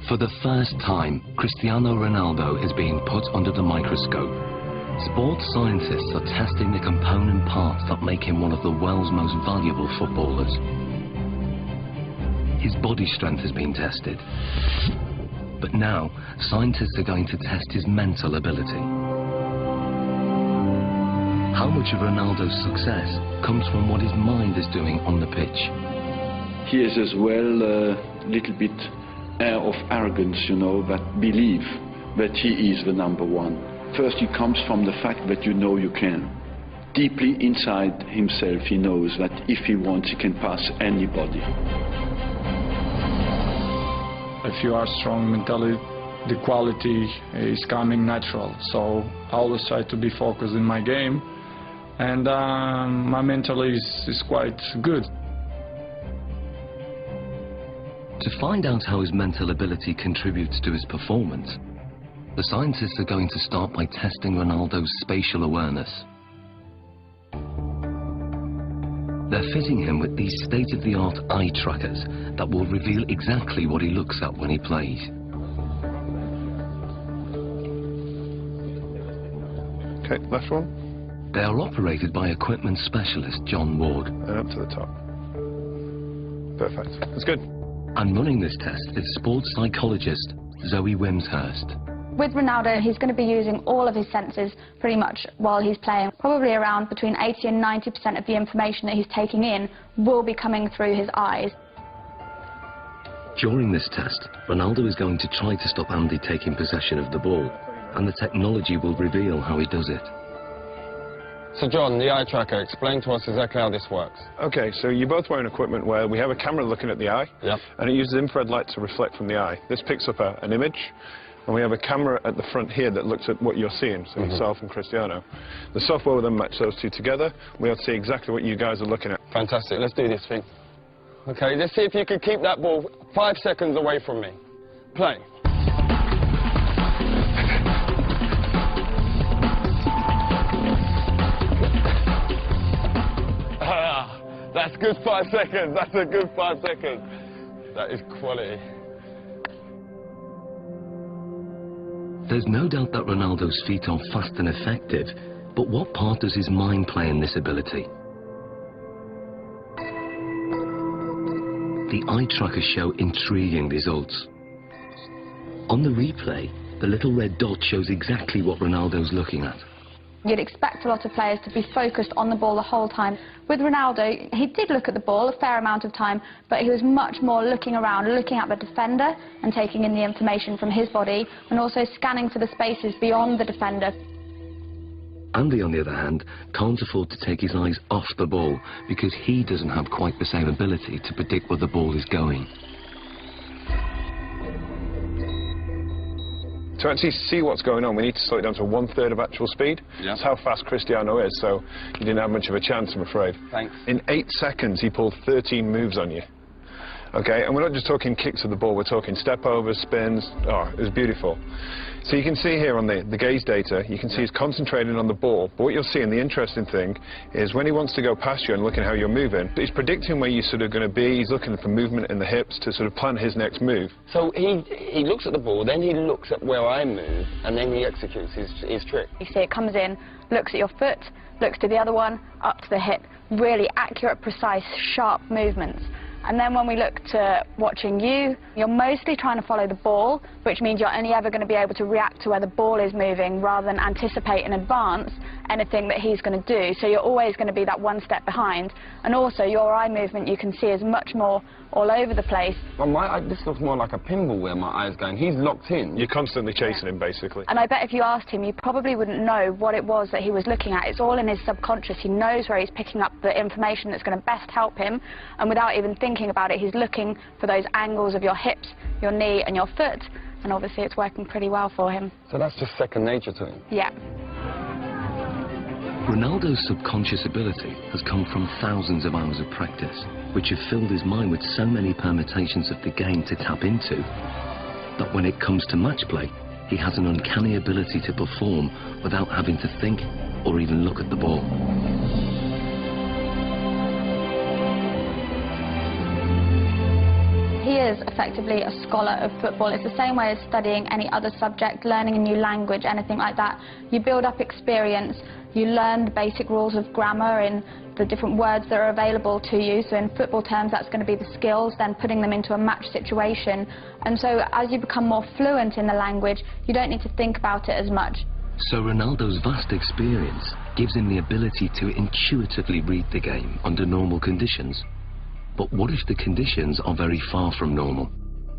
For the first time, Cristiano Ronaldo is being put under the microscope. Sports scientists are testing the component parts that make him one of the world's most valuable footballers. His body strength has been tested. But now, scientists are going to test his mental ability. How much of Ronaldo's success comes from what his mind is doing on the pitch? He is as well a little bit air of arrogance, you know, that believe that he is the number one. First, it comes from the fact that you know you can. Deeply inside himself, he knows that if he wants, he can pass anybody. If you are strong mentally, the quality is coming natural. So I always try to be focused in my game, and my mental is quite good. To find out how his mental ability contributes to his performance, the scientists are going to start by testing Ronaldo's spatial awareness. They're fitting him with these state-of-the-art eye trackers that will reveal exactly what he looks at when he plays. Okay, left one. They are operated by equipment specialist John Ward. And up to the top. Perfect. That's good. And running this test is sports psychologist Zoe Wimshurst. With Ronaldo, he's going to be using all of his senses pretty much while he's playing. Probably around between 80 and 90% of the information that he's taking in will be coming through his eyes. During this test, Ronaldo is going to try to stop Andy taking possession of the ball, and the technology will reveal how he does it. So John, the eye tracker, explain to us exactly how this works. Okay, so you're both wearing equipment where we have a camera looking at the eye, Yep. and it uses infrared light to reflect from the eye. This picks up an image, and we have a camera at the front here that looks at what you're seeing, so yourself and Cristiano. The software will then match those two together. We'll see exactly what you guys are looking at. Fantastic, let's do this thing. Okay, let's see if you can keep that ball 5 seconds away from me. Play. That's good 5 seconds, that's a good 5 seconds. That is quality. There's no doubt that Ronaldo's feet are fast and effective, but what part does his mind play in this ability? The eye trackers show intriguing results. On the replay, the little red dot shows exactly what Ronaldo's looking at. You'd expect a lot of players to be focused on the ball the whole time. With Ronaldo, he did look at the ball a fair amount of time, but he was much more looking around, looking at the defender and taking in the information from his body, and also scanning for the spaces beyond the defender. Andy, on the other hand, can't afford to take his eyes off the ball because he doesn't have quite the same ability to predict where the ball is going. To actually see what's going on, we need to slow it down to 1/3 of actual speed. Yeah. That's how fast Cristiano is, so you didn't have much of a chance, I'm afraid. Thanks. In 8 seconds, he pulled 13 moves on you. Okay, and we're not just talking kicks of the ball, we're talking step overs, spins. Oh, it was beautiful. So you can see here on the gaze data, you can see he's concentrating on the ball, but what you'll see, and the interesting thing, is when he wants to go past you and looking how you're moving, he's predicting where you're sort of going to be, he's looking for movement in the hips to sort of plan his next move. So he looks at the ball, then he looks at where I move, and then he executes his trick. You see it comes in, looks at your foot, looks to the other one, up to the hip. Really accurate, precise, sharp movements. And then when we look to watching you, you're mostly trying to follow the ball, which means you're only ever going to be able to react to where the ball is moving rather than anticipate in advance anything that he's going to do. So you're always going to be that one step behind. And also your eye movement you can see is much more all over the place. Well, this looks more like a pinball where my eye's going. He's locked in. You're constantly chasing him, basically. And I bet if you asked him, you probably wouldn't know what it was that he was looking at. It's all in his subconscious. He knows where he's picking up the information that's going to best help him. And without even thinking about it, he's looking for those angles of your hips, your knee and your foot. And obviously it's working pretty well for him. So that's just second nature to him? Yeah. Ronaldo's subconscious ability has come from thousands of hours of practice, which have filled his mind with so many permutations of the game to tap into, that when it comes to match play, he has an uncanny ability to perform without having to think or even look at the ball. He is effectively a scholar of football. It's the same way as studying any other subject, learning a new language, anything like that. You build up experience, you learn the basic rules of grammar and the different words that are available to you. So in football terms, that's going to be the skills, then putting them into a match situation. And so as you become more fluent in the language, you don't need to think about it as much. So Ronaldo's vast experience gives him the ability to intuitively read the game under normal conditions. But what if the conditions are very far from normal?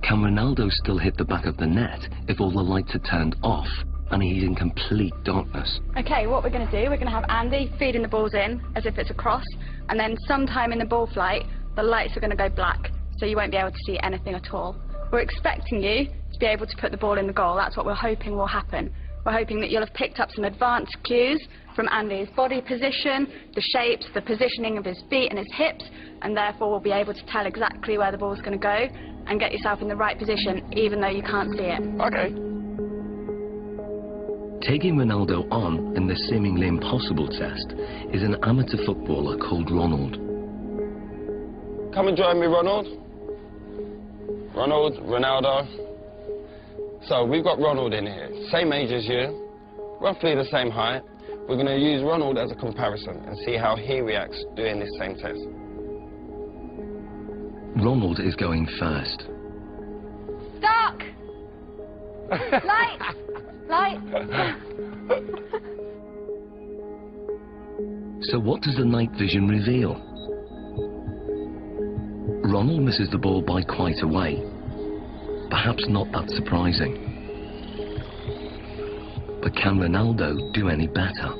Can Ronaldo still hit the back of the net if all the lights are turned off and he's in complete darkness? Okay, what we're going to do, we're going to have Andy feeding the balls in as if it's a cross, and then sometime in the ball flight, the lights are going to go black, so you won't be able to see anything at all. We're expecting you to be able to put the ball in the goal. That's what we're hoping will happen. We're hoping that you'll have picked up some advanced cues from Andy's body position, the shapes, the positioning of his feet and his hips, and therefore will be able to tell exactly where the ball's going to go and get yourself in the right position, even though you can't see it. Okay. Taking Ronaldo on in the seemingly impossible test is an amateur footballer called Ronald. Come and join me, Ronald. Ronaldo. So we've got Ronald in here, same age as you, roughly the same height. We're going to use Ronald as a comparison and see how he reacts doing this same test. Ronald is going first. Dark! Light! Light! So what does the night vision reveal? Ronald misses the ball by quite a way. Perhaps not that surprising. But can Ronaldo do any better?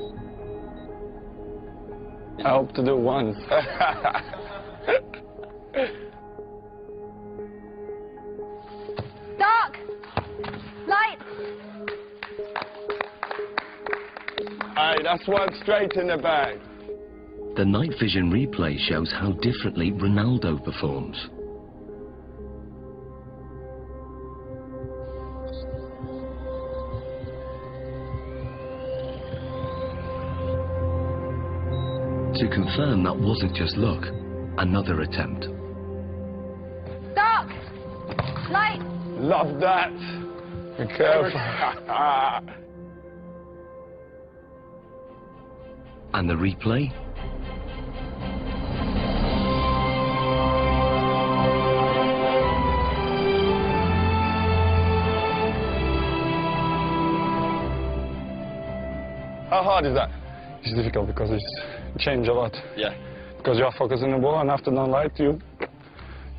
I hope to do once. Dark! Light! Aye, that's one straight in the bag. The night vision replay shows how differently Ronaldo performs. To confirm that wasn't just luck, another attempt. Dark! Light! Love that. Be careful. And the replay? How hard is that? It's difficult because it's changed a lot. Yeah. Because you are focusing on the ball, and after non light, you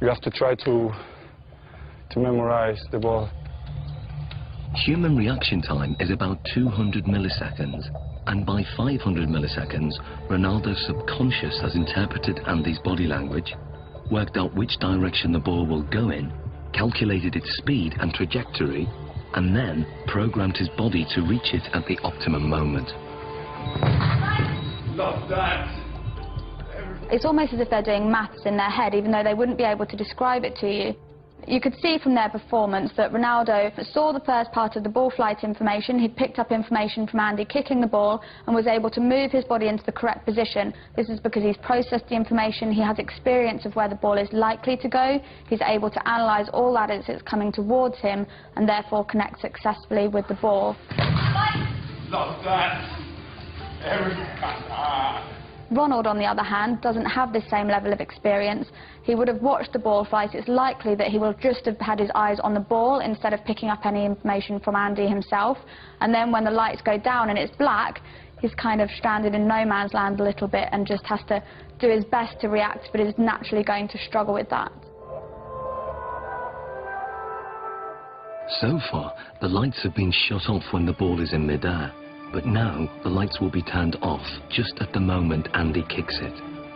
have to try to memorize the ball. Human reaction time is about 200 milliseconds, and by 500 milliseconds, Ronaldo's subconscious has interpreted Andy's body language, worked out which direction the ball will go in, calculated its speed and trajectory, and then programmed his body to reach it at the optimum moment. Love that. It's almost as if they're doing maths in their head, even though they wouldn't be able to describe it to you. You could see from their performance that Ronaldo saw the first part of the ball flight information. He'd picked up information from Andy kicking the ball and was able to move his body into the correct position. This is because he's processed the information, he has experience of where the ball is likely to go, he's able to analyse all that as it's coming towards him and therefore connect successfully with the ball. Love that. Ronald, on the other hand, doesn't have this same level of experience. He would have watched the ball flight. It's likely that he will just have had his eyes on the ball instead of picking up any information from Andy himself. And then when the lights go down and it's black, he's kind of stranded in no man's land a little bit and just has to do his best to react, but is naturally going to struggle with that. So far, the lights have been shut off when the ball is in midair. But now, the lights will be turned off just at the moment Andy kicks it.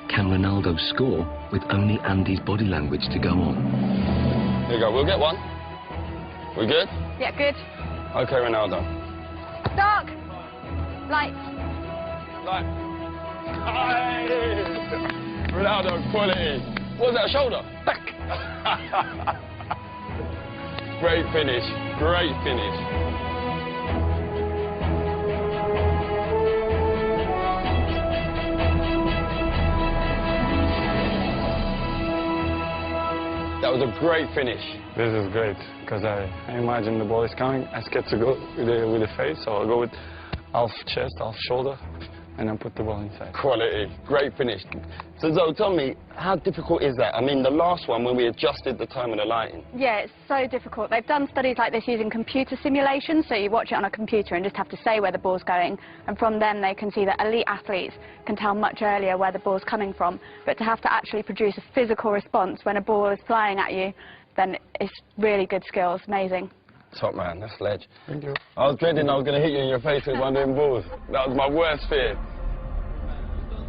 Can Ronaldo score with only Andy's body language to go on? Here you go, we'll get one. We good? Yeah, good. Okay, Ronaldo. Dark. Light. Light. Ronaldo, quality. What was that, shoulder? Great finish, great finish. That was a great finish. This is great, because I imagine the ball is coming. I scared to go with the face, so I'll go with half chest, half shoulder, and then put the ball inside. Quality, great finish. So Zoe, tell me, how difficult is that? I mean, the last one when we adjusted the time of the lighting. Yeah, it's so difficult. They've done studies like this using computer simulations, so you watch it on a computer and just have to say where the ball's going, and from them they can see that elite athletes can tell much earlier where the ball's coming from. But to have to actually produce a physical response when a ball is flying at you, then it's really good skills, amazing. Top man, that's ledge. Thank you. I was dreading I was going to hit you in your face with one of them balls. That was my worst fear.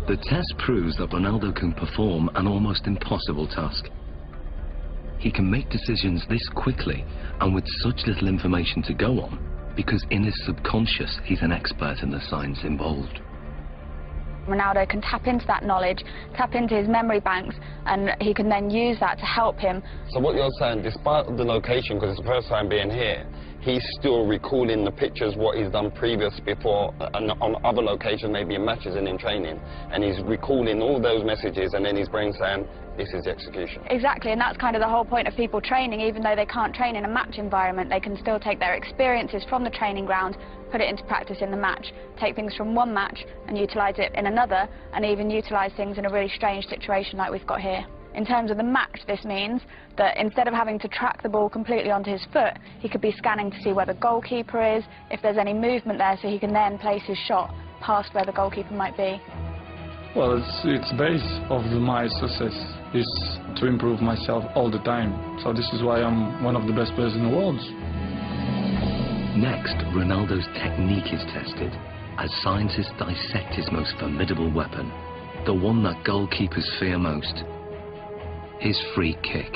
The test proves that Ronaldo can perform an almost impossible task. He can make decisions this quickly and with such little information to go on because in his subconscious he's an expert in the science involved. Ronaldo can tap into that knowledge, tap into his memory banks, and he can then use that to help him. So what you're saying, despite the location, because it's the first time being here, he's still recalling the pictures, what he's done previous before, on other locations, maybe in matches and in training, and he's recalling all those messages, and then his brain saying, this is the execution. Exactly, and that's kind of the whole point of people training. Even though they can't train in a match environment, they can still take their experiences from the training ground, put it into practice in the match, take things from one match and utilise it in another, and even utilise things in a really strange situation like we've got here. In terms of the match, this means that instead of having to track the ball completely onto his foot, he could be scanning to see where the goalkeeper is, if there's any movement there, so he can then place his shot past where the goalkeeper might be. Well, it's base of my success is to improve myself all the time. So this is why I'm one of the best players in the world. Next, Ronaldo's technique is tested as scientists dissect his most formidable weapon, the one that goalkeepers fear most, his free kick.